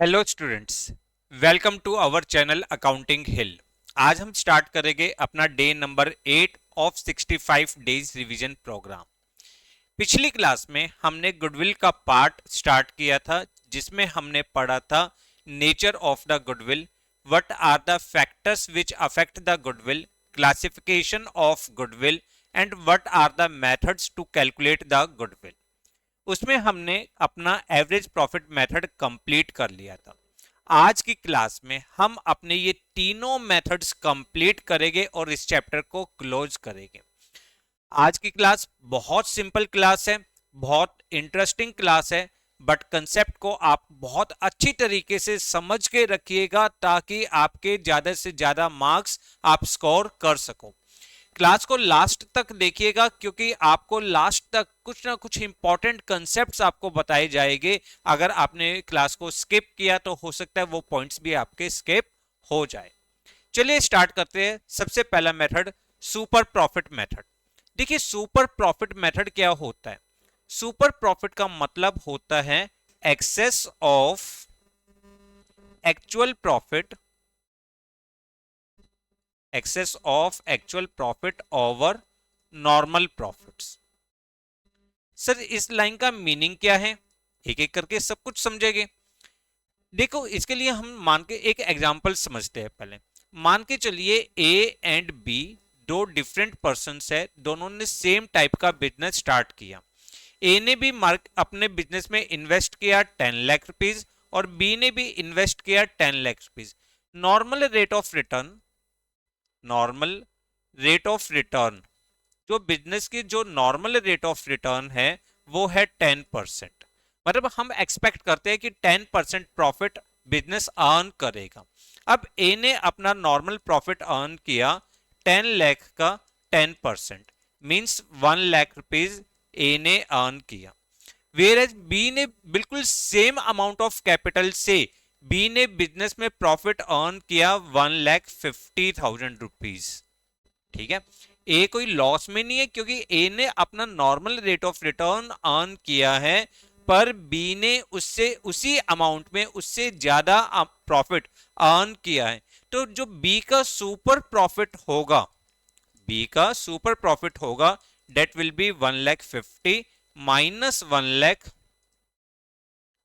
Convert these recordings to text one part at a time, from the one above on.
Hello students, welcome to our channel accounting hill. आज हम start करेंगे अपना day number 8 of 65 days revision programme. पिछली क्लास में हमने गुडविल का पार्ट स्टार्ट किया था, जिसमें हमने पढ़ा था nature of the goodwill, what are the factors which affect the goodwill, classification of goodwill and what are the methods to calculate the goodwill. उसमें हमने अपना एवरेज प्रॉफिट मेथड कंप्लीट कर लिया था। आज की क्लास में हम अपने ये तीनों मेथड्स कंप्लीट करेंगे और इस चैप्टर को क्लोज करेंगे। आज की क्लास बहुत सिंपल क्लास है, बहुत इंटरेस्टिंग क्लास है, बट कंसेप्ट को आप बहुत अच्छी तरीके से समझ के रखिएगा ताकि आपके ज्यादा से ज्यादा मार्क्स आप स्कोर कर सको। क्लास को लास्ट तक देखिएगा क्योंकि आपको लास्ट तक कुछ ना कुछ इंपॉर्टेंट कंसेप्ट्स आपको बताए जाएंगे। अगर आपने क्लास को स्किप किया तो हो सकता है वो पॉइंट्स भी आपके स्किप हो जाए। चलिए स्टार्ट करते हैं। सबसे पहला मेथड सुपर प्रॉफिट मेथड। देखिए सुपर प्रॉफिट मेथड क्या होता है। सुपर प्रॉफिट का मतलब होता है excess of actual profit, excess of actual profit over normal profits. Sir इस लाइन का मीनिंग क्या है, एक एक करके सब कुछ समझेंगे। देखो इसके लिए हम मान के एक एग्जांपल समझते हैं। पहले मान के चलिए ए एंड बी दो डिफरेंट पर्सन है, दोनों ने सेम टाइप का बिजनेस स्टार्ट किया। ए ने भी मार्क अपने बिजनेस में इन्वेस्ट किया 10 लाख रुपीज और बी ने भी इन्वेस्ट किया 10 lakh rupees. Normal rate of return, normal rate of return, जो बिजनेस की जो नॉर्मल रेट ऑफ रिटर्न है वो है 10%। मतलब हम एक्सपेक्ट करते हैं कि 10% प्रॉफिट बिजनेस अर्न करेगा। अब ए ने अपना नॉर्मल प्रॉफिट अर्न किया 10 लाख का 10%, मीन्स 1 लाख रुपीज ए ने अर्न किया। वेयर एज बी ने बिल्कुल सेम अमाउंट ऑफ कैपिटल से बी ने बिजनेस में प्रॉफिट अर्न किया 1,50,000 रुपीज। ठीक है, ए कोई लॉस में नहीं है क्योंकि ए ने अपना normal rate of return earn किया है, पर बी ने उससे उसी अमाउंट में उससे ज्यादा प्रॉफिट अर्न किया है। तो जो बी का सुपर प्रॉफिट होगा, बी का सुपर प्रॉफिट होगा, that will be 1,50,000 minus 1 lakh,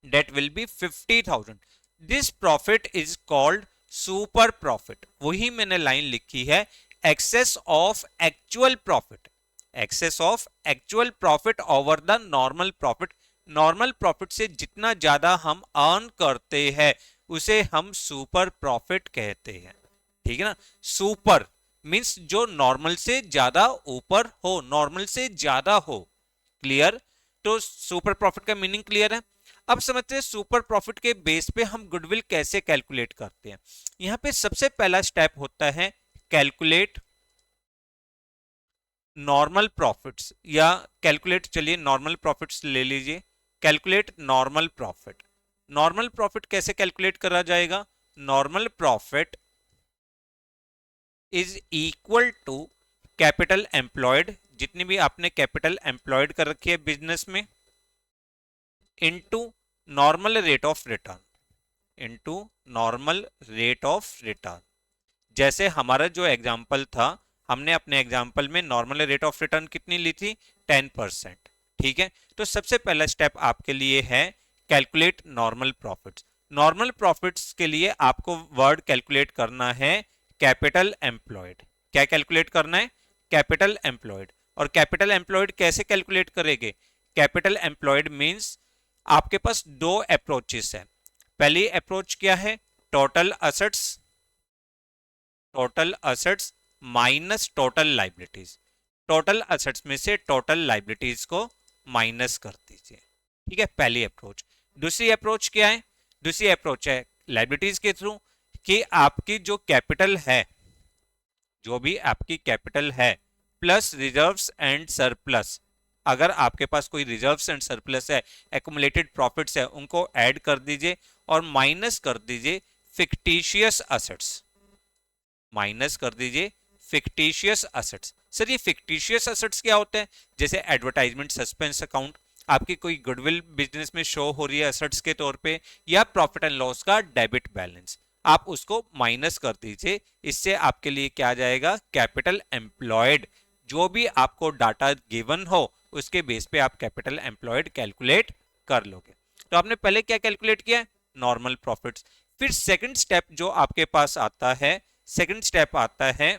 that will be 50,000। This profit is called super profit. वही मैंने लाइन लिखी है, excess of actual profit, excess of actual profit over the normal profit. Normal profit से जितना ज्यादा हम अर्न करते हैं उसे हम सुपर प्रॉफिट कहते हैं। ठीक है ना, सुपर मींस जो नॉर्मल से ज्यादा ऊपर हो, नॉर्मल से ज्यादा हो। क्लियर? तो सुपर प्रॉफिट का मीनिंग क्लियर है। अब समझते हैं सुपर प्रॉफिट के बेस पे हम गुडविल कैसे कैलकुलेट करते हैं। यहां पे सबसे पहला स्टेप होता है कैलकुलेट नॉर्मल प्रॉफिट्स, या कैलकुलेट, चलिए नॉर्मल प्रॉफिट्स ले लीजिए। Calculate normal profit. Normal profit कैसे कैलकुलेट करा जाएगा? Normal profit is equal to capital employed, जितनी भी आपने कैपिटल एम्प्लॉयड कर रखी है बिजनेस में, into normal rate of return, into normal rate of return. जैसे हमारा जो एग्जाम्पल था, हमने अपने एग्जाम्पल में नॉर्मल रेट ऑफ रिटर्न कितनी ली थी? 10%। ठीक है, तो सबसे पहला स्टेप आपके लिए है calculate normal profits. Normal profits के लिए आपको वर्ड कैलकुलेट करना है कैपिटल एम्प्लॉयड। क्या कैलकुलेट करना है? Capital employed. और कैपिटल एम्प्लॉयड कैसे कैलकुलेट करेंगे? कैपिटल एम्प्लॉयड मींस आपके पास दो अप्रोचेस है। पहली अप्रोच क्या है? Total assets, total assets minus total liabilities. Total assets में से टोटल लाइबिलिटीज को माइनस कर दीजिए। ठीक है, पहली अप्रोच। दूसरी अप्रोच क्या है? दूसरी अप्रोच है लाइबिलिटीज के थ्रू, कि आपकी जो कैपिटल है, जो भी आपकी कैपिटल है प्लस रिजर्व्स एंड सरप्लस, अगर आपके पास कोई रिजर्व्स एंड सरप्लस है, एक्युमुलेटेड प्रॉफिट्स है, उनको ऐड कर दीजिए और माइनस कर दीजिए फिक्टिशियस असेट्स, माइनस कर दीजिए फिक्टिशियस असेट्स। सर ये फिक्टिशियस असेट्स क्या होते हैं? जैसे एडवर्टाइजमेंट सस्पेंस अकाउंट, आपकी कोई गुडविल बिजनेस में शो हो रही है एसेट्स के तौर पे, या प्रॉफिट एंड लॉस का डेबिट बैलेंस, आप उसको माइनस कर दीजिए। इससे आपके लिए क्या आ जाएगा, कैपिटल एम्प्लॉयड। जो भी आपको डाटा गिवन हो उसके बेस पे आप कैपिटल एम्प्लॉयड कैलकुलेट कर लोगे। तो आपने पहले क्या कैलकुलेट किया है, नॉर्मल प्रॉफिट्स। फिर सेकंड स्टेप जो आपके पास आता है, सेकंड स्टेप आता है,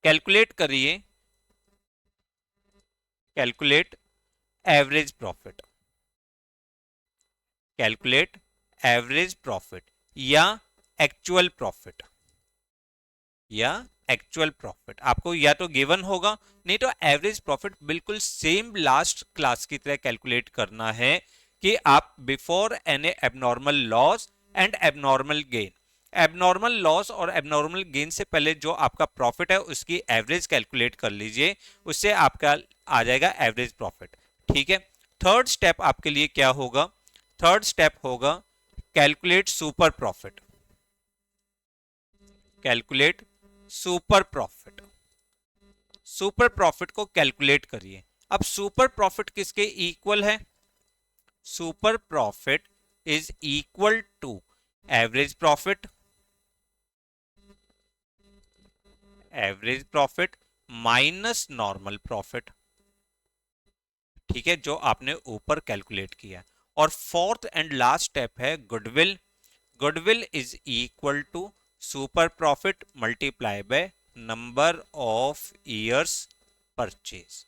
कैलकुलेट करिए, calculate average profit, calculate average profit या एक्चुअल प्रॉफिट, या एक्चुअल प्रॉफिट आपको या तो गिवन होगा, नहीं तो एवरेज प्रॉफिट बिल्कुल सेम लास्ट क्लास की तरह कैलकुलेट करना है कि आप before any abnormal loss and abnormal gain, abnormal loss और एबनॉर्मल गेन से पहले जो आपका प्रॉफिट है उसकी एवरेज कैलकुलेट कर लीजिए, उससे आपका आ जाएगा एवरेज प्रॉफिट। ठीक है, थर्ड स्टेप आपके लिए क्या होगा, थर्ड स्टेप होगा calculate super profit, calculate super profit, super profit को कैलकुलेट करिए। अब सुपर प्रॉफिट किसके इक्वल है, super profit is equal to average profit, average profit minus normal profit. ठीक है, जो आपने ऊपर कैलकुलेट किया। और फोर्थ एंड लास्ट स्टेप है goodwill, goodwill is equal to super profit multiply by number of years purchase,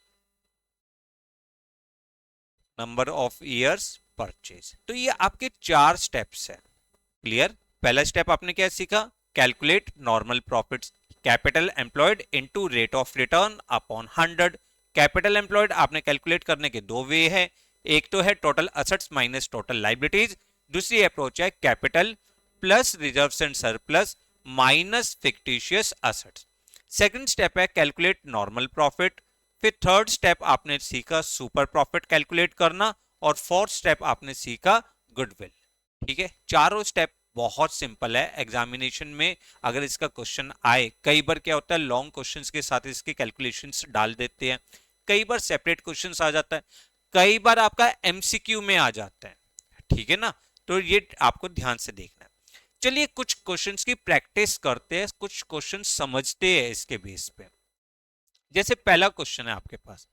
number of years purchase. तो ये आपके चार स्टेप्स है। क्लियर, पहला स्टेप आपने क्या सीखा, calculate normal profits, capital employed into rate of return upon 100। Capital employed आपने कैलकुलेट करने के दो वे है, एक तो है total assets minus total liabilities, दूसरी अप्रोच है capital plus reserves and surplus minus fictitious assets. Second step है कैलकुलेट नॉर्मल प्रॉफिट। फिर थर्ड स्टेप आपने सीखा सुपर प्रॉफिट कैलकुलेट करना, और फोर्थ स्टेप आपने सीखा गुडविल। ठीक है, चारों स्टेप बहुत सिंपल है। एग्जामिनेशन में अगर इसका क्वेश्चन आए, कई बार क्या होता है लॉन्ग क्वेश्चंस के साथ इसके कैलकुलेशंस डाल देते हैं, कई बार सेपरेट क्वेश्चंस आ जाता है, कई बार आपका एमसीक्यू में आ जाता है। ठीक है ना, तो ये आपको ध्यान से देखना है। चलिए कुछ क्वेश्चंस की प्रैक्टिस करते हैं, कुछ क्वेश्चन समझते हैं इसके बेस पे। जैसे पहला क्वेश्चन है आपके पास,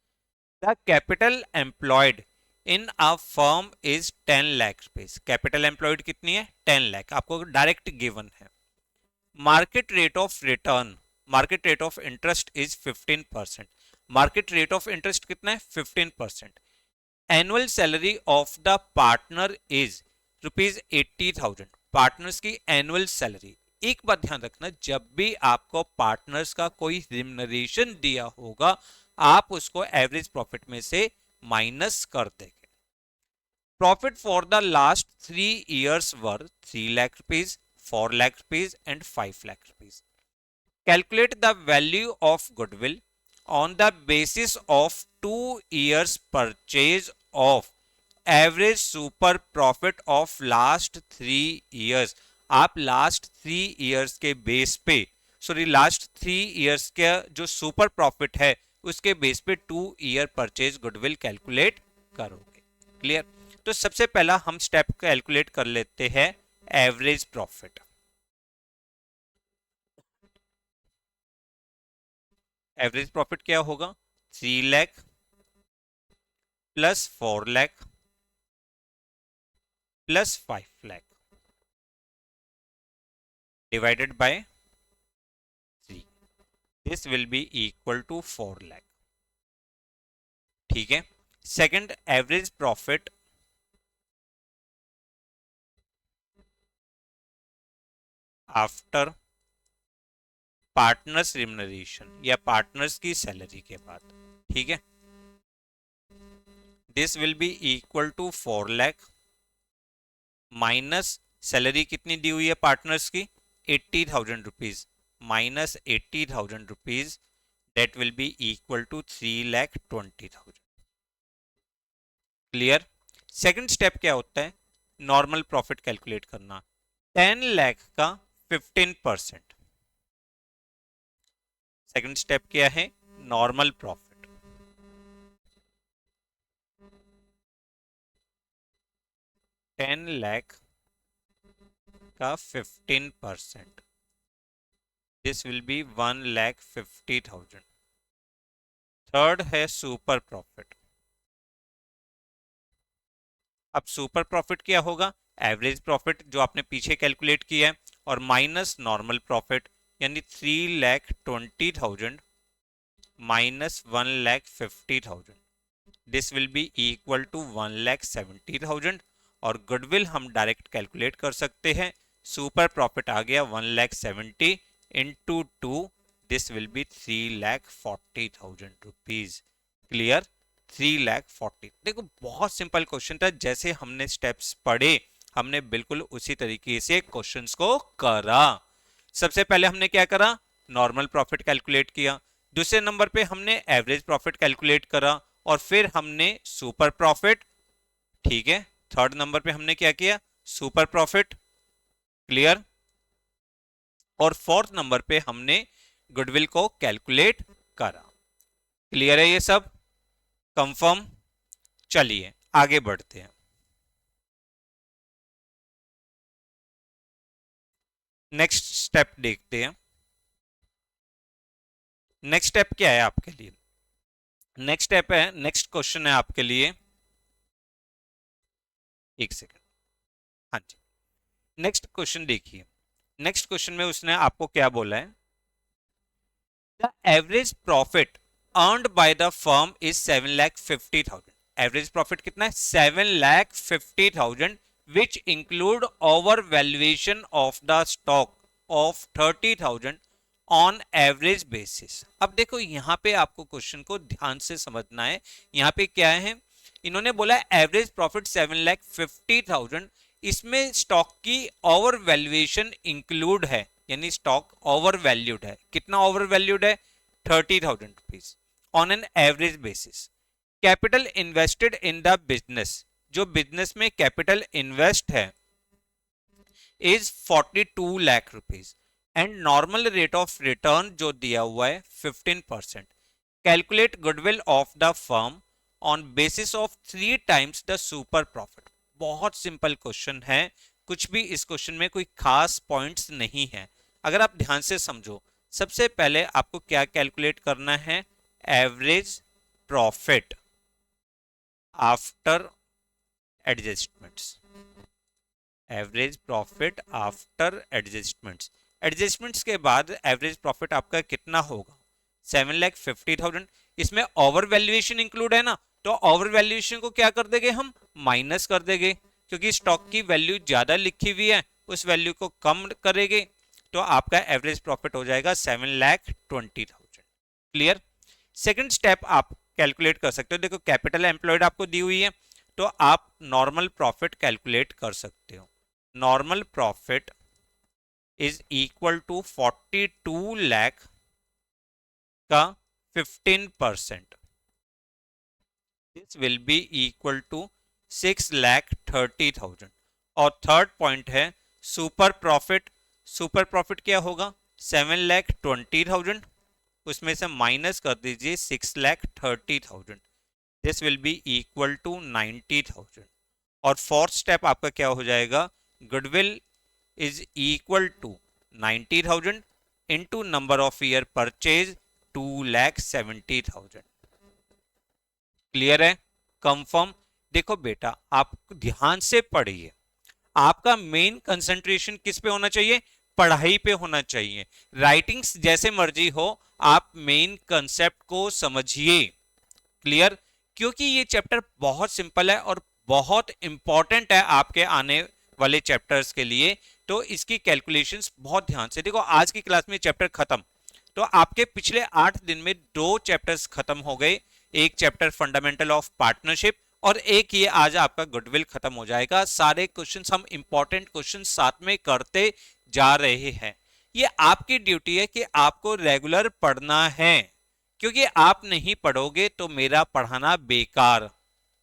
the capital employed in a firm is 10 lakh rupees. Capital employed कितनी है, 10 लाख, आपको डायरेक्ट गिवन है। Market rate of return, market rate of interest is 15%, market rate of interest कितना है 15%। Annual salary of the partner is ₹80,000, partners की annual salary. एक बात ध्यान रखना, जब भी आपको पार्टनर्स का कोई रिम्यूनरेशन दिया होगा आप उसको एवरेज प्रॉफिट में से माइनस कर देंगे। Profit for the last 3 years were 3 lakh rupees, 4 lakh rupees and 5 lakh rupees. Calculate the value of goodwill on the basis of 2 years purchase of average super profit of last 3 years। आप last 3 years के base पे, sorry last 3 years का जो super profit है उसके base पे 2 year purchase goodwill calculate करोगे। Clear, तो सबसे पहला हम स्टेप कैलकुलेट कर लेते हैं एवरेज प्रॉफिट। एवरेज प्रॉफिट क्या होगा, 3 lakh plus 4 lakh plus 5 lakh divided by 3, this will be equal to 4 lakh. ठीक है, second average profit after partners remuneration या पार्टनर्स की सैलरी के बाद। ठीक है, this will be equal to 4 lakh minus salary कितनी दी हुई है पार्टनर्स की, 80,000 rupees, minus 80,000 rupees, that will be equal to 3,20,000। Clear, second step क्या होता है, नॉर्मल प्रॉफिट कैलकुलेट करना। 10 लाख का 15%, सेकंड स्टेप क्या है, नॉर्मल प्रॉफिट। 10 लाख का 15%, दिस विल बी 1,50,000। थर्ड है सुपर प्रॉफिट। अब सुपर प्रॉफिट क्या होगा? एवरेज प्रॉफिट जो आपने पीछे कैलकुलेट किया है और माइनस नॉर्मल प्रॉफिट, यानी 3,20,000 minus 1,50,000, this will be equal to 1,70,000। और गुडविल हम डायरेक्ट कैलकुलेट कर सकते हैं। सुपर प्रॉफिट आ गया 1,70,000 into 2, this will B 3,40,000 rupees. Clear? 3,40,000। देखो बहुत सिंपल क्वेश्चन था, जैसे हमने स्टेप्स पढ़े हमने बिल्कुल उसी तरीके से क्वेश्चंस को करा। सबसे पहले हमने क्या करा? नॉर्मल प्रॉफिट कैलकुलेट किया। दूसरे नंबर पे हमने एवरेज प्रॉफिट कैलकुलेट करा और फिर हमने सुपर प्रॉफिट। ठीक है, थर्ड नंबर पे हमने क्या किया? Super profit. क्लियर? और फोर्थ नंबर पे हमने गुडविल को कैलकुलेट करा। क्लियर है ये सब? कंफर्म? चलिए आगे बढ़ते हैं। नेक्स्ट स्टेप देखते हैं। नेक्स्ट स्टेप क्या है आपके लिए? नेक्स्ट स्टेप है, नेक्स्ट क्वेश्चन है आपके लिए, एक सेकंड, हाँ जी, नेक्स्ट क्वेश्चन देखिए। नेक्स्ट क्वेश्चन में उसने आपको क्या बोला है? The average profit earned by the firm is 7,50,000। Average profit कितना है? 7,50,000 which include over valuation of the stock of 30,000 on average basis. अब देखो यहां पे आपको क्वेश्चन को ध्यान से समझना है। यहां पे क्या है? इन्होंने बोला एवरेज प्रॉफिट 7,50,000, इसमें स्टॉक की ओवर वैल्यूएशन इंक्लूड है, यानी स्टॉक ओवर वैल्यूड है। कितना ओवर वैल्यूड है? 30,000 rupees on an average basis. Capital invested in the business, जो बिजनेस में कैपिटल इन्वेस्ट है, is 42 lakh rupees and normal rate of return जो दिया हुआ है 15%। Calculate goodwill of the firm on basis of 3 times the super profit. बहुत simple question है, कुछ भी इस क्वेश्चन में कोई खास पॉइंट्स नहीं है। अगर आप ध्यान से समझो, सबसे पहले आपको क्या कैलकुलेट करना है? Average profit after adjustments. Average profit after adjustments. Adjustments के बाद एवरेज प्रॉफिट आपका कितना होगा? 7,50,000। इसमें ओवर वैल्यूएशन इंक्लूड है ना, तो ओवर वैल्यूएशन को क्या कर देंगे? हम माइनस कर देंगे, क्योंकि स्टॉक की वैल्यू ज्यादा लिखी हुई है, उस वैल्यू को कम करेंगे, तो आपका एवरेज प्रॉफिट हो जाएगा 7,20,000। क्लियर? सेकंड स्टेप आप कैलकुलेट कर सकते हो। देखो कैपिटल एम्प्लॉयड आपको दी हुई है, तो आप नॉर्मल प्रॉफिट कैलकुलेट कर सकते हो। Normal profit is equal to 42 lakh का 15%, this will be equal to 6,30,000। और थर्ड पॉइंट है सुपर प्रॉफिट। सुपर प्रॉफिट क्या होगा? 7,20,000, उसमें से माइनस कर दीजिए 6,30,000, this will be equal to 90,000। और फोर्थ स्टेप आपका क्या हो जाएगा? Goodwill is equal to 90,000 into number of year purchase 2,70,000। Clear है? कंफर्म? देखो बेटा आप ध्यान से पढ़िए, आपका मेन कंसंट्रेशन किस पे होना चाहिए? पढ़ाई पे होना चाहिए। राइटिंग्स जैसे मर्जी हो, आप मेन कंसेप्ट को समझिए। क्लियर? क्योंकि ये चैप्टर बहुत सिंपल है और बहुत इंपॉर्टेंट है आपके आने वाले चैप्टर्स के लिए, तो इसकी कैलकुलेशंस बहुत ध्यान से देखो। आज की क्लास में चैप्टर खत्म, तो आपके पिछले 8 दिन में 2 चैप्टर्स खत्म हो गए। एक चैप्टर फंडामेंटल ऑफ पार्टनरशिप और एक ये आज आपका गुडविल खत्म हो जाएगा। सारे क्वेश्चंस हम इंपॉर्टेंट क्वेश्चन साथ में करते जा रहे हैं। ये आपकी ड्यूटी है कि आपको रेगुलर पढ़ना है, क्योंकि आप नहीं पढ़ोगे तो मेरा पढ़ाना बेकार।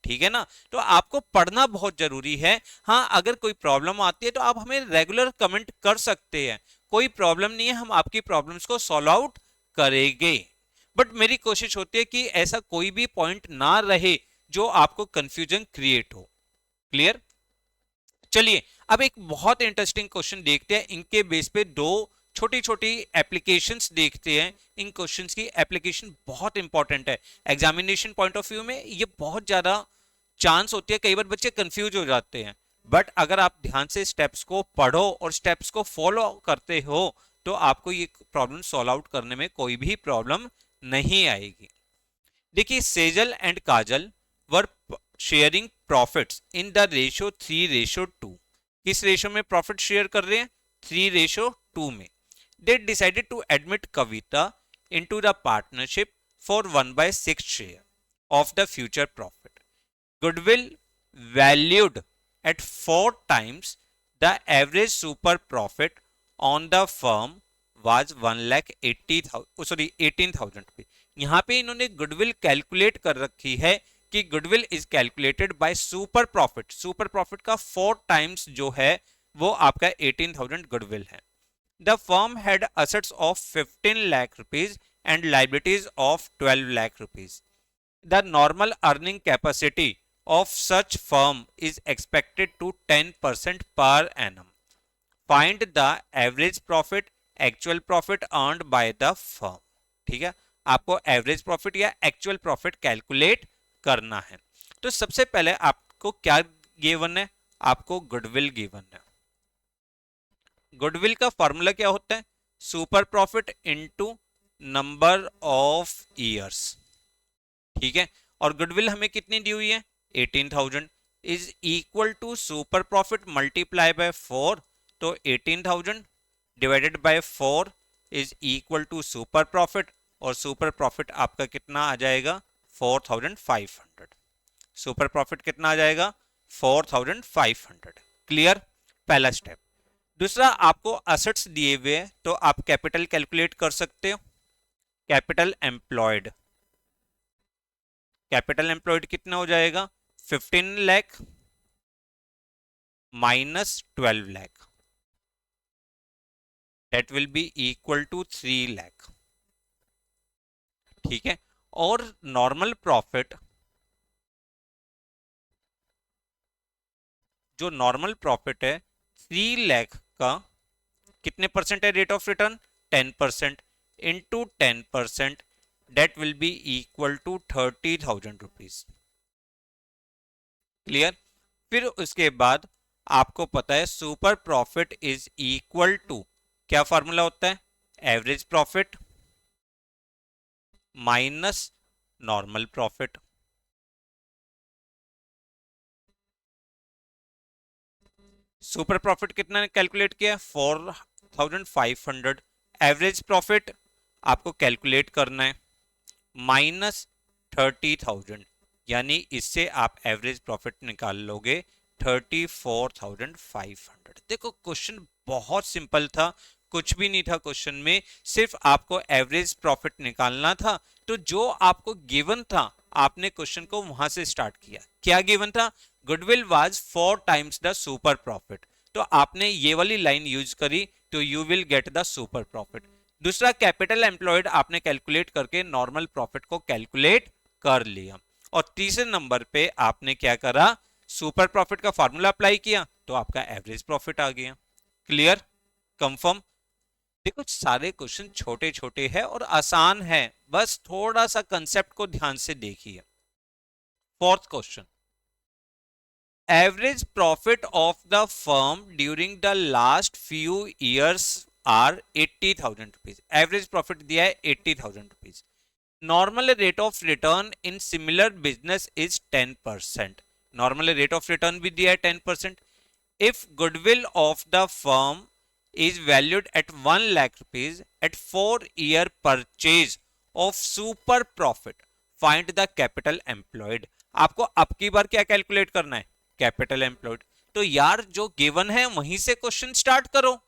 ठीक है ना? तो आपको पढ़ना बहुत जरूरी है। हाँ, अगर कोई प्रॉब्लम आती है तो आप हमें रेगुलर कमेंट कर सकते हैं, कोई प्रॉब्लम नहीं है, हम आपकी प्रॉब्लम्स को सॉल्व आउट करेंगे। बट मेरी कोशिश होती है कि ऐसा कोई भी पॉइंट ना रहे जो आपको कंफ्यूजन क्रिएट हो। क्लियर? चलिए अब एक बहुत इंटरेस्टिंग क्वेश्चन देखते हैं, इनके बेस पे दो छोटी छोटी एप्लीकेशंस देखते हैं। इन क्वेश्चंस की एप्लीकेशन बहुत इंपॉर्टेंट है एग्जामिनेशन पॉइंट ऑफ व्यू में, ये बहुत ज्यादा चांस होती है, कई बार बच्चे कंफ्यूज हो जाते हैं, बट अगर आप ध्यान से स्टेप्स को पढ़ो और स्टेप्स को फॉलो करते हो तो आपको ये प्रॉब्लम सॉल्व आउट करने में कोई भी प्रॉब्लम नहीं आएगी। देखिए Sejal and Kajal were sharing profits in the ratio 3:2। किस रेशियो में प्रॉफिट शेयर कर रहे हैं? 3:2 में। They decided to admit Kavita into the partnership for 1/6 share of the future profit. Goodwill valued at 4 times the average super profit on the firm was 18,000 रुपए। यहां पे इन्होंने गुडविल कैलकुलेट कर रखी है कि goodwill is calculated by super profit. Super profit का 4 times जो है वो आपका 18,000 गुडविल है। The firm had assets of 15 lakh rupees and liabilities of 12 lakh rupees. The normal earning capacity of such firm is expected to 10% per annum. Find the average profit, actual profit earned by the firm. ठीक है, आपको average profit या actual profit calculate करना है। तो सबसे पहले आपको क्या गिवन है? आपको गुडविल गिवन है। गुडविल का फॉर्मूला क्या होता है? Super profit into number of years. ठीक है, और गुडविल हमें कितनी दी हुई है? 18,000 is equal to super profit multiply by 4। तो 18,000 divided by 4 is equal to super profit, और सुपर प्रॉफिट आपका कितना आ जाएगा? 4,500। सुपर प्रॉफिट कितना आ जाएगा? 4,500। क्लियर? पहला स्टेप। दूसरा, आपको असेट्स दिए हुए हैं तो आप कैपिटल कैलकुलेट कर सकते हो। कैपिटल एम्प्लॉयड, कैपिटल एम्प्लॉयड कितना हो जाएगा? 15 lakh minus 12 lakh, that will be equal to 3 lakh. ठीक है, और नॉर्मल प्रॉफिट, जो नॉर्मल प्रॉफिट है 3 लाख का कितने परसेंट है rate of return? 10%। Into 10% that will be equal to 30,000 rupees. Clear? फिर उसके बाद आपको पता है super profit is equal to, क्या फॉर्मूला होता है? Average profit minus normal profit. Super profit कितना कैलकुलेट किया? 4,500। एवरेज प्रॉफिट आपको कैलकुलेट करना है माइनस 30,000, यानी इससे आप एवरेज प्रॉफिट निकाल लोगे 34,500। देखो क्वेश्चन बहुत सिंपल था, कुछ भी नहीं था क्वेश्चन में, सिर्फ आपको एवरेज प्रॉफिट निकालना था। तो जो आपको गिवन था आपने क्वेश्चन को वहां से स्टार्ट किया। क्या गिवन था? Goodwill was 4 times the super profit, तो आपने ये वाली लाइन यूज करी तो you will get the super profit. दूसरा, कैपिटल एम्प्लॉयड आपने कैलकुलेट करके नॉर्मल प्रॉफिट को कैलकुलेट कर लिया। और तीसरे नंबर पे आपने क्या करा? सुपर प्रॉफिट का फॉर्मूला अप्लाई किया तो आपका एवरेज प्रॉफिट आ गया। क्लियर? कंफर्म? देखो सारे क्वेश्चन छोटे छोटे हैं और आसान है, बस थोड़ा सा कंसेप्ट को ध्यान से देखिए। Fourth question, average profit of the firm during the last few years are 80,000 rupees. Average profit दिया है 80,000 rupees. Normal rate of return in similar business is 10%। Normal rate of return भी दिया है 10%। If goodwill of the firm is valued at 1 lakh rupees at 4-year purchase of super profit, find the capital employed। आपको अब की बार क्या calculate करना है? Capital employed. तो यार जो गिवन है वहीं से क्वेश्चन स्टार्ट करो।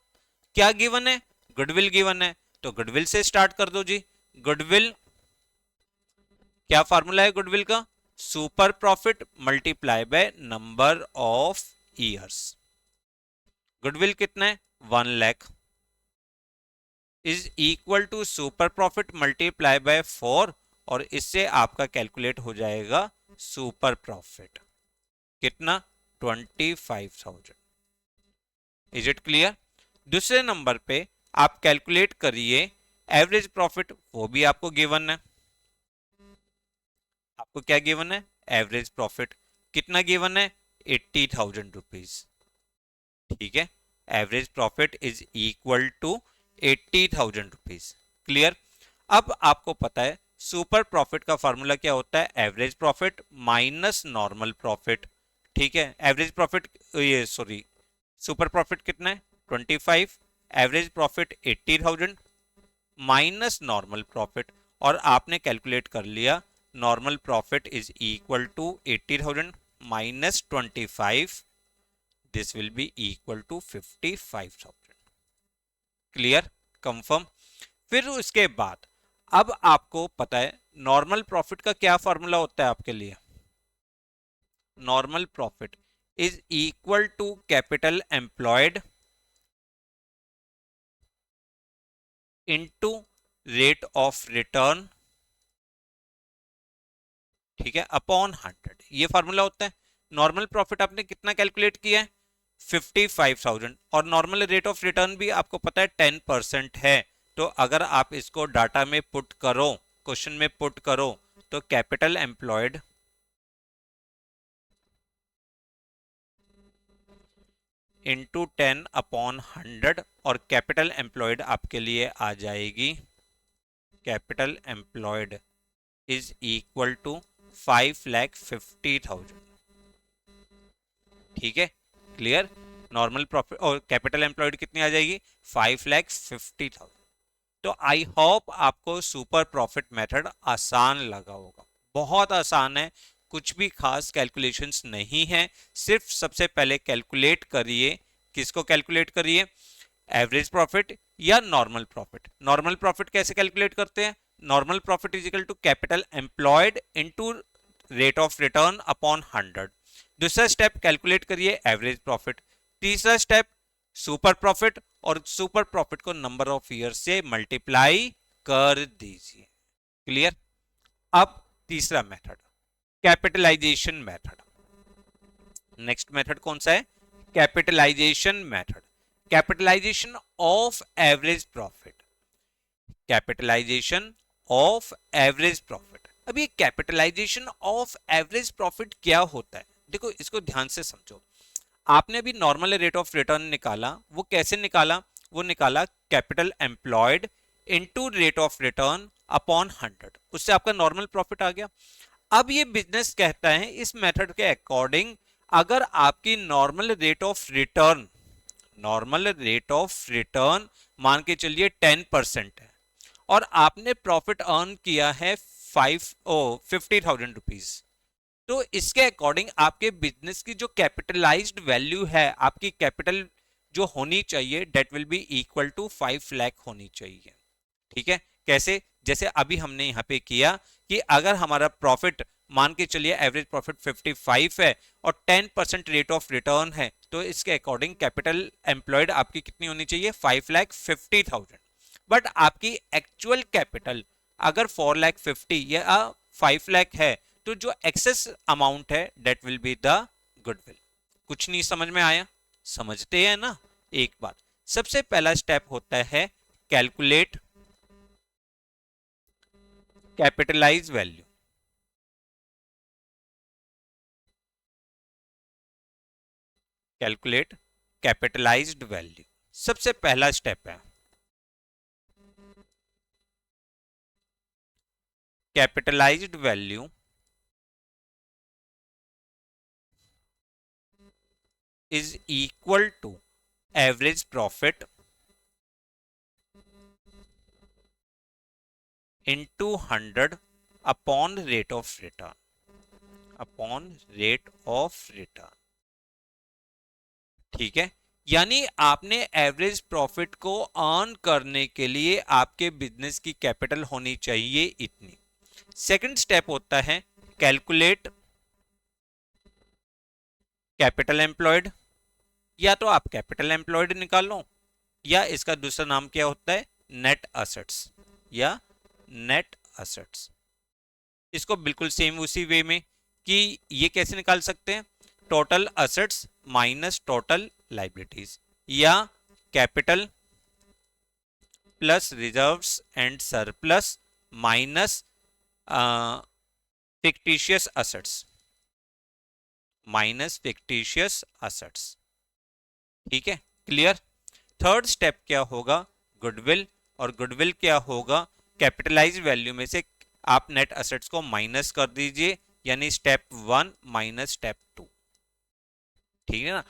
क्या गिवन है? गुडविल गिवन है, तो गुडविल से स्टार्ट कर दो जी। गुडविल, क्या फॉर्मूला है गुडविल का? Super profit multiply by number of years. Goodwill कितना है? 1 lakh is equal to super profit multiply by 4, और इससे आपका कैलकुलेट हो जाएगा सुपर प्रॉफिट कितना? 25,000। Is it clear? दूसरे नंबर पे आप कैलकुलेट करिए एवरेज प्रॉफिट, वो भी आपको गिवन है। आपको क्या गिवन है? Average profit. कितना गिवन है? 80,000 रुपीज। ठीक है, average profit is equal to 80,000 rupees. Clear? अब आपको पता है सुपर प्रॉफिट का फॉर्मूला क्या होता है? Average profit minus normal profit. ठीक है, एवरेज प्रॉफिट, ये सॉरी, सुपर प्रॉफिट कितना है? 25। Average profit 80,000 minus normal profit, और आपने कैलकुलेट कर लिया normal profit is equal to 80,000 minus 25, this will be equal to 55,000। Clear? Confirm? फिर उसके बाद अब आपको पता है नॉर्मल प्रॉफिट का क्या फॉर्मूला होता है आपके लिए? Normal profit is equal to capital employed into rate of return, ठीक है, अपॉन 100। ये फॉर्मूला होता है। नॉर्मल प्रॉफिट आपने कितना कैलकुलेट किया है? 55,000, और नॉर्मल रेट ऑफ रिटर्न भी आपको पता है 10% है। तो अगर आप इसको डाटा में पुट करो, क्वेश्चन में पुट करो, तो कैपिटल एम्प्लॉयड इंटू 10 अपॉन 100, और कैपिटल एम्प्लॉयड आपके लिए आ जाएगी, capital employed is equal to 5,50,000। ठीक है, क्लियर? नॉर्मल प्रॉफिट और कैपिटल एम्प्लॉयड कितनी आ जाएगी? 5,50,000। तो आई होप आपको सुपर प्रॉफिट मेथड आसान लगा होगा। बहुत आसान है, कुछ भी खास कैलकुलेशंस नहीं है। सिर्फ सबसे पहले कैलकुलेट करिए, किसको कैलकुलेट करिए? एवरेज प्रॉफिट या नॉर्मल प्रॉफिट। नॉर्मल प्रॉफिट कैसे कैलकुलेट करते हैं? Normal profit is equal to capital employed into rate of return upon 100। दूसरा स्टेप कैलकुलेट करिए एवरेज प्रॉफिट। तीसरा स्टेप सुपर प्रॉफिट, और सुपर प्रॉफिट को नंबर ऑफ ईयर से मल्टीप्लाई कर दीजिए। क्लियर? अब तीसरा method, capitalization method. Next method कौन सा है? Capitalization method. Capitalization of average profit, capitalization of average profit. अब ये कैपिटलाइजेशन ऑफ एवरेज प्रॉफिट क्या होता है? देखो, इसको ध्यान से समझो। आपने अभी नॉर्मल रेट ऑफ रिटर्न निकाला, वो कैसे निकाला? वो निकाला capital employed into rate of return upon 100, उससे आपका नॉर्मल प्रॉफिट आ गया। अब ये बिजनेस कहता है इस मेथड के अकॉर्डिंग, अगर आपकी normal rate of return, normal rate of return मान के चलिए 10% है, और आपने प्रॉफिट अर्न किया है 50,000 रुपीज, तो इसके अकॉर्डिंग आपके बिजनेस की जो कैपिटलाइज्ड वैल्यू है, आपकी कैपिटल जो होनी चाहिए, that will be equal to 5 lakh होनी चाहिए। ठीक है, कैसे? जैसे अभी हमने यहां पे किया कि अगर हमारा प्रॉफिट मान के चलिए एवरेज प्रॉफिट 55 है और 10% रेट ऑफ रिटर्न है, तो इसके अकॉर्डिंग कैपिटल एम्प्लॉयड आपकी कितनी होनी चाहिए? 5,50,000। बट आपकी एक्चुअल कैपिटल अगर 4,50,000 या 5 लाख है, तो जो एक्सेस अमाउंट है that will be the goodwill. कुछ नहीं समझ में आया? समझते हैं ना? एक बात, सबसे पहला स्टेप होता है calculate capitalize value. Calculate capitalized value सबसे पहला स्टेप है। Capitalized value is equal to average profit into 100 upon rate of return, upon rate of return. ठीक है, यानी आपने एवरेज प्रॉफिट को अर्न करने के लिए आपके बिजनेस की कैपिटल होनी चाहिए इतनी। सेकंड स्टेप होता है कैलकुलेट कैपिटल एम्प्लॉयड। या तो आप कैपिटल एम्प्लॉयड निकालो, या इसका दूसरा नाम क्या होता है? नेट असेट्स या नेट असेट्स। इसको बिल्कुल सेम उसी वे में कि ये कैसे निकाल सकते हैं? Total assets minus total liabilities, या capital plus reserves and surplus minus fictitious assets, minus fictitious assets. ठीक है, क्लियर। थर्ड स्टेप क्या होगा, गुडविल, और गुडविल क्या होगा, कैपिटलाइज वैल्यू में से आप नेट असेट्स को माइनस कर दीजिए, यानी स्टेप 1 माइनस स्टेप 2। ठीक है ना।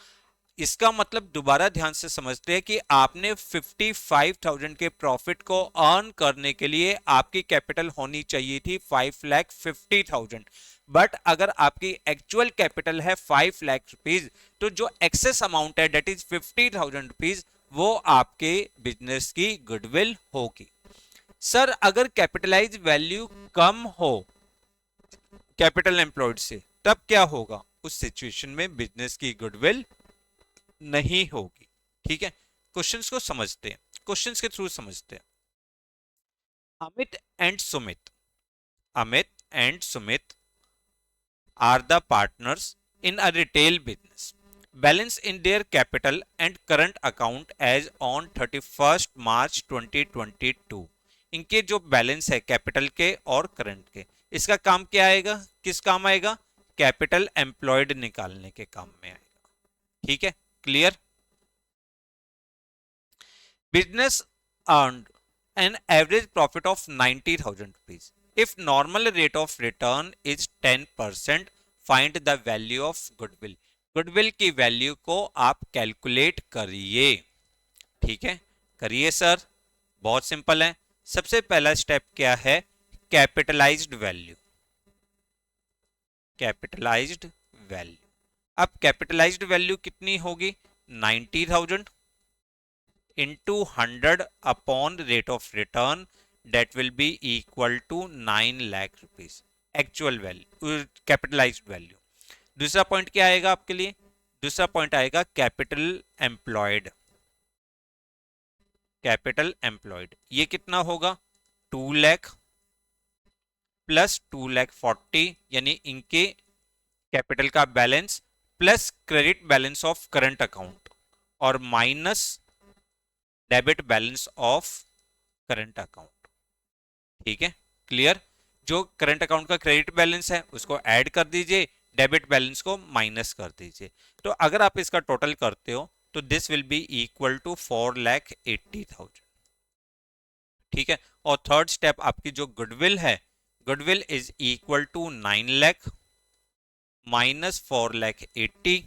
इसका मतलब दोबारा ध्यान से समझते हैं कि आपने 55,000 के प्रॉफिट को अर्न करने के लिए आपकी कैपिटल होनी चाहिए थी 5,50,000, बट अगर आपकी एक्चुअल कैपिटल है 5 लाख रुपीज, तो जो एक्सेस अमाउंट है डेट इज 50,000 रुपीज, वो आपके बिजनेस की गुडविल होगी। सर अगर कैपिटलाइज वैल्यू कम हो कैपिटल एम्प्लॉयड से, तब क्या होगा, उस सिचुएशन में बिजनेस की गुडविल नहीं होगी। ठीक है, क्वेश्चंस को समझते हैं, क्वेश्चंस के थ्रू समझते हैं। Amit and Sumit, Amit and Sumit are the partners in a retail business. Balance in their capital and current account as on 31st March 2022. इनके जो बैलेंस है कैपिटल के और करंट के, इसका काम क्या आएगा, किस काम आएगा, कैपिटल एम्प्लॉयड निकालने के काम में आएगा। ठीक है, clear. Business earned an average profit of 90,000 rupees. If normal rate of return is 10%, find the value of goodwill. Goodwill की वैल्यू को आप कैलकुलेट करिए। ठीक है, करिए सर, बहुत सिंपल है। सबसे पहला स्टेप क्या है, कैपिटलाइज्ड वैल्यू, कैपिटलाइज्ड वैल्यू। अब कैपिटलाइज्ड वैल्यू कितनी होगी, 90,000 into 100 upon rate of return, that will be equal to 9 lakh rupees actual value, capitalised value. दूसरा पॉइंट क्या आएगा आपके लिए, दूसरा पॉइंट आएगा कैपिटल एम्प्लॉयड, कैपिटल एम्प्लॉयड ये कितना होगा, 2 लाख प्लस 2,40,000, यानी इनके कैपिटल का balance plus credit balance of current account और minus debit balance of current account. ठीक है, क्लियर। जो करंट अकाउंट का क्रेडिट बैलेंस है उसको ऐड कर दीजिए, डेबिट बैलेंस को माइनस कर दीजिए। तो अगर आप इसका टोटल करते हो तो this will be equal to 4,80,000। ठीक है, और थर्ड स्टेप आपकी जो गुडविल है, goodwill is equal to 9 lakh minus 4,80,000,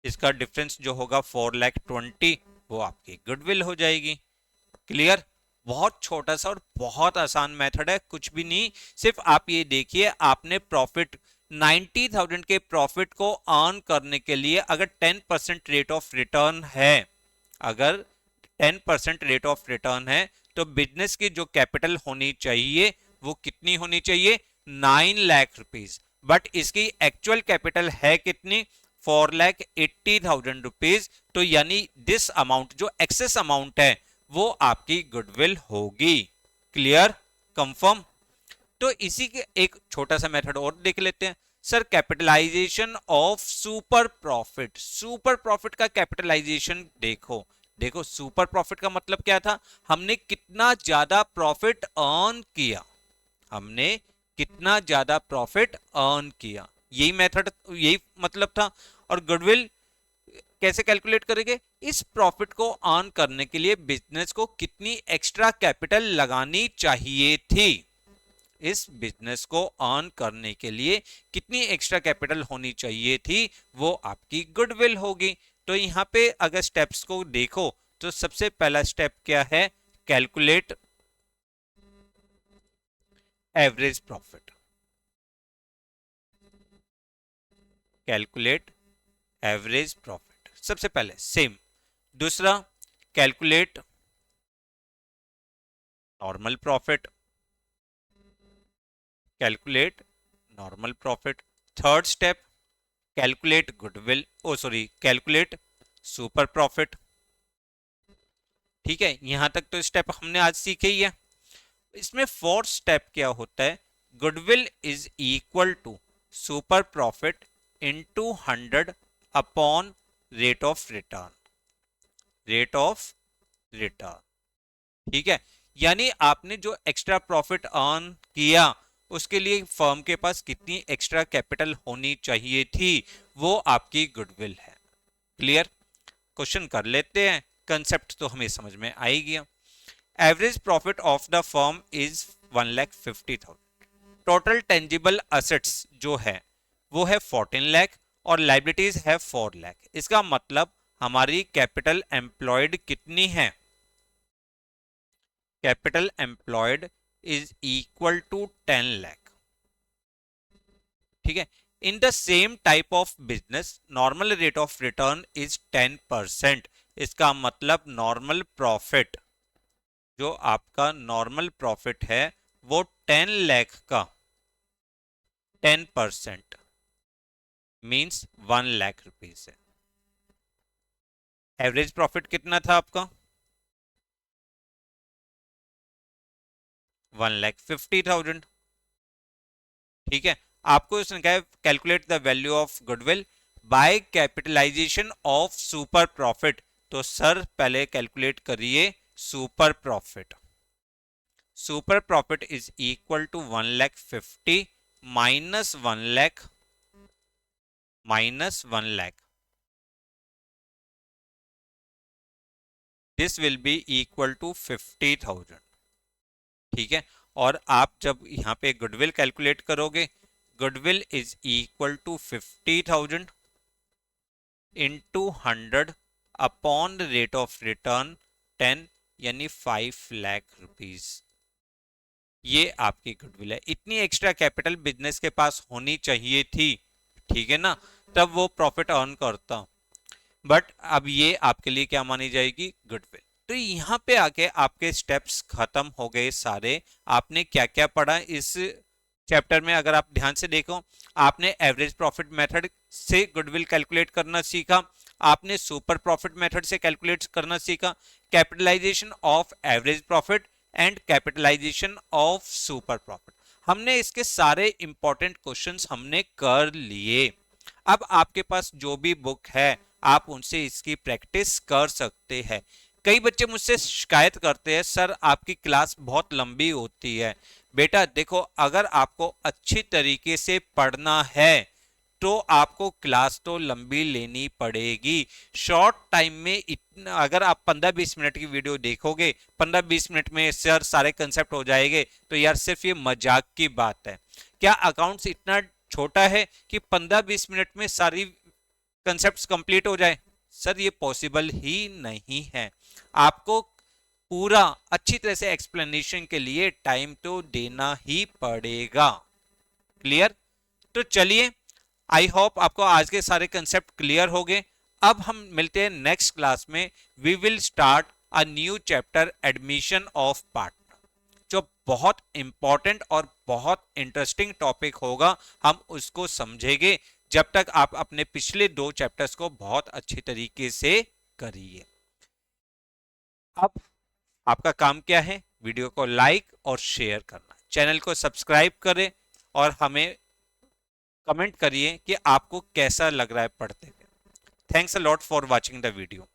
इसका डिफरेंस जो होगा 4,20,000, वो आपकी गुडविल हो जाएगी। क्लियर। बहुत छोटा सा और बहुत आसान मेथड है, कुछ भी नहीं, सिर्फ आप ये देखिए आपने प्रॉफिट 90,000 के प्रॉफिट को अर्न करने के लिए अगर 10% रेट ऑफ रिटर्न है, अगर 10% रेट ऑफ रिटर्न है, तो बिजनेस की जो कैपिटल होनी चाहिए वो कितनी होनी चाहिए, 9 लाख रुपीज, बट इसकी एक्चुअल कैपिटल है कितनी, 4,80,000 रुपीज। तो यानी दिस अमाउंट जो एक्सेस अमाउंट है वो आपकी गुडविल होगी। Clear, confirm. तो इसी के एक छोटा सा मेथड और देख लेते हैं। Sir capitalization of super profit, super profit का कैपिटलाइजेशन देखो, देखो सुपर प्रॉफिट का मतलब क्या था, हमने कितना ज्यादा प्रॉफिट अर्न किया, हमने कितना ज्यादा प्रॉफिट अर्न किया, यही मेथड, यही मतलब था। और गुडविल कैसे कैलकुलेट करेंगे, इस प्रॉफिट को अर्न करने के लिए बिजनेस को कितनी एक्स्ट्रा कैपिटल लगानी चाहिए थी, इस बिजनेस को अर्न करने के लिए कितनी एक्स्ट्रा कैपिटल होनी चाहिए थी, वो आपकी गुडविल होगी। तो यहां पे अगर स्टेप्स को देखो तो सबसे पहला स्टेप क्या है, calculate average profit, calculate average profit सबसे पहले, सेम। दूसरा calculate normal profit, calculate normal profit. Third step calculate goodwill, oh sorry calculate super profit. ठीक है, यहां तक तो स्टेप हमने आज सीखे ही है। इसमें फोर्थ स्टेप क्या होता है, goodwill is equal to super profit into 100 upon rate of return. Rate of return. ठीक है, यानी आपने जो एक्स्ट्रा प्रॉफिट अर्न किया उसके लिए फर्म के पास कितनी एक्स्ट्रा कैपिटल होनी चाहिए थी, वो आपकी गुडविल है। क्लियर? क्वेश्चन कर लेते हैं, कंसेप्ट तो हमें समझ में आ ही गया। Average profit of the firm is 1,50,000। Total tangible assets जो है वो है 14 लाख और लाइबिलिटीज है 4 लाख। इसका मतलब हमारी कैपिटल एम्प्लॉयड कितनी है? Capital employed is equal to 10 lakh. ठीक है, in the same type of business normal rate of return is 10%। इसका मतलब नॉर्मल प्रॉफिट, जो आपका नॉर्मल प्रॉफिट है वो 10 लाख का 10% मींस 1 लाख रुपीस है। एवरेज प्रॉफिट कितना था आपका? 1,50,000। ठीक है, आपको इसने कहा calculate the value of goodwill by capitalization of super profit. तो सर पहले कैलकुलेट करिए super profit. Super profit is equal to 1,50,000 minus 1 lakh minus 1 lakh. This will be equal to 50,000। ठीक है, और आप जब यहां पे गुडविल कैलकुलेट करोगे, goodwill is equal to 50,000 into 100 upon the rate of return 10 यानी 5 लाख रुपीस। ये आपकी गुडविल है। इतनी एक्स्ट्रा कैपिटल बिजनेस के पास होनी चाहिए थी, ठीक है ना, तब वो प्रॉफिट अर्न करता। बट अब ये आपके लिए क्या मानी जाएगी? गुडविल। तो यहां पे आके आपके स्टेप्स खत्म हो गए सारे। आपने क्या क्या पढ़ा इस चैप्टर में? अगर आप ध्यान से देखो, आपने एवरेज प्रॉफिट मेथड से गुडविल कैलकुलेट करना सीखा, आपने सुपर प्रॉफिट मेथड से कैलकुलेट करना सीखा, capitalization of average profit and capitalization of super profit. हमने इसके सारे इंपॉर्टेंट क्वेश्चंस हमने कर लिए। अब आपके पास जो भी बुक है आप उनसे इसकी प्रैक्टिस कर सकते हैं। कई बच्चे मुझसे शिकायत करते हैं, सर आपकी क्लास बहुत लंबी होती है। बेटा देखो, अगर आपको अच्छी तरीके से पढ़ना है तो आपको क्लास तो लंबी लेनी पड़ेगी। शॉर्ट टाइम में इतना, अगर आप 15-20 मिनट की वीडियो देखोगे, 15-20 मिनट में सर सारे कंसेप्ट हो जाएंगे, तो यार सिर्फ ये मजाक की बात है। क्या अकाउंट्स इतना छोटा है कि 15-20 मिनट में सारी कंसेप्ट्स कंप्लीट हो जाए? सर ये पॉसिबल ही नहीं है। आपको पूरा अच्छी तरह से एक्सप्लेनेशन के लिए टाइम तो देना ही पड़ेगा। क्लियर? तो चलिए, आई होप आपको आज के सारे कंसेप्ट क्लियर हो गए। अब हम मिलते हैं नेक्स्ट क्लास में। We will start a new chapter, admission of partner, जो बहुत इंपॉर्टेंट और बहुत इंटरेस्टिंग टॉपिक होगा। हम उसको समझेंगे। जब तक आप अपने पिछले 2 चैप्टर्स को बहुत अच्छी तरीके से करिए। अब आपका काम क्या है? वीडियो को लाइक और शेयर करना, चैनल को सब्सक्राइब करें और हमें कमेंट करिए कि आपको कैसा लग रहा है पढ़ते हुए। Thanks a lot for watching the video.